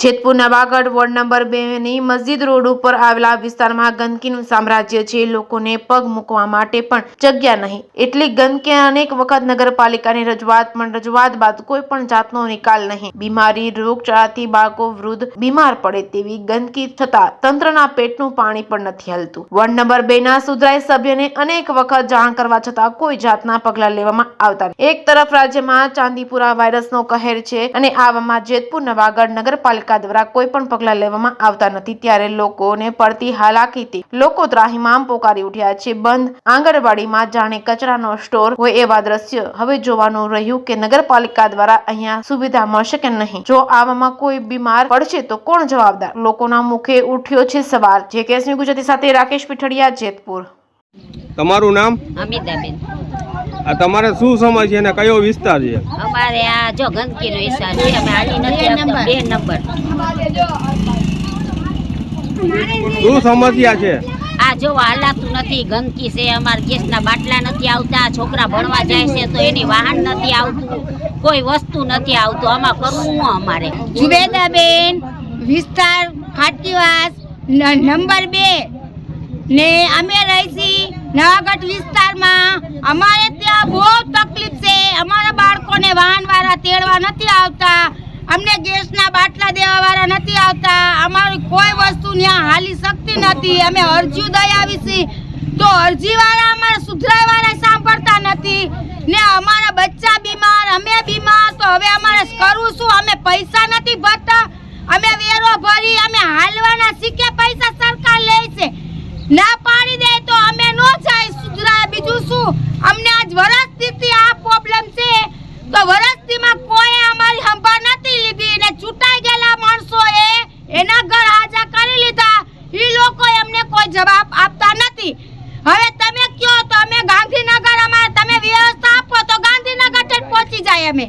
જેતપુરના Vagad ward number 2 ની મસ્જિદ road ઉપર આવેલા વિસ્તારમાં ગંદકીનું સામ્રાજ્ય છે। લોકોને પગ મૂકવા માટે પણ જગ્યા નહીં, એટલી ગંદકી। અનેક વખત નગરપાલિકાની રજૂઆત બાદ કોઈ પણ જાતનો નિકાલ નહીં। બીમારી, રોગચાળાથી બાળકો, વૃદ્ધ બીમાર પડે તેવી ગંદકી છતાં તંત્રના પેટનું પાણી પણ નથી હલતું। વોર્ડ નંબર 2 ના સુધરાઈ સભ્યને અનેક વખત જાણ કરવા છતાં કોઈ જાતના પગલા લેવામાં આવતા નથી। એક તરફ રાજ્યમાં ચાંદીપુરા વાયરસનો કહેર છે અને આવામાં જેતપુર નવાગઢ નગરપાલિકા દ્વારા કોઈ પણ પગલા લેવામાં આવતા નથી, ત્યારે લોકોને પડતી હાલાકીથી લોકો ત્રાહિમામ પોકારી ઉઠ્યા છે। બંધ આંગણવાડીમાં જાણે કચરાનો સ્ટોર હોય એવા દ્રશ્ય હવે જોવાનું રહ્યું કે નગરપાલિકા દ્વારા અહીંયા સુવિધા મળશે કે નહીં। જો આવામાં કોઈ બીમાર પડશે તો કોણ જવાબદાર? લોકોના મુખે ઉઠ્યો છે સવાલ। જે ગુજરાતી સાથે રાકેશ પીઠડિયા, જેતપુર। તમારું નામ? અમિતાબેન। આ તમારે શું સમસ્યા અને કયો વિસ્તાર છે? અમારે આ જો ગંદકીનો વિસ્તાર છે, અમે હાલી નથી આવતા 2 નંબર। શું સમસ્યા છે? આ જો હાલાતું નથી, ગંદકી છે, અમારે ગેસના બાટલા નથી આવતા, છોકરા ભણવા જાય છે તો એની વાહન નથી આવતું, કોઈ વસ્તુ નથી આવતું, આમાં કરવું શું અમારે? જુબેદાબેન, વિસ્તાર ખાટીવાસ નંબર 2 ને અમે રહીશી નવાગઢ વિસ્તારમાં। અમારે ત્યાં બહુ તકલીફ છે, અમારા બાળકોને વાહનવાળા તેડવા નથી આવતા, અમને ગેસના બાટલા દેવા વાળા નથી આવતા, અમારી કોઈ વસ્તુ ત્યાં હાલી શકતી નથી। અમે અરજીઓ દઈ આવી છીએ તો અરજીવાળા અમારા સુધરાઈવાળા સાંભળતા નથી ને અમારા બચ્ચા બીમાર, અમે બીમાર, તો હવે અમારે કરવું શું? અમે પૈસા નથી ભરતા, અમે વેરો ભરી અમે હાલવાના શીખે, પૈસા સરકાર લે છે, ના પાડી દે તો અમે નો જાય સુધરાય। બીજું શું? અમને આજ વરસથી આ પ્રોબ્લેમ છે તો વરસથીમાં કોઈ અમારી સંભાળ નથી લીધી ને ચૂંટાઈ ગયેલા માણસોએ એના ઘર હાજા કરી લીધા, એ લોકોએ અમને કોઈ જવાબ આપતા નથી। હવે તમે કયો તો અમે ગાંધીનગર, અમારે તમે વ્યવસ્થા આપો તો ગાંધીનગર જ પહોંચી જાય અમે।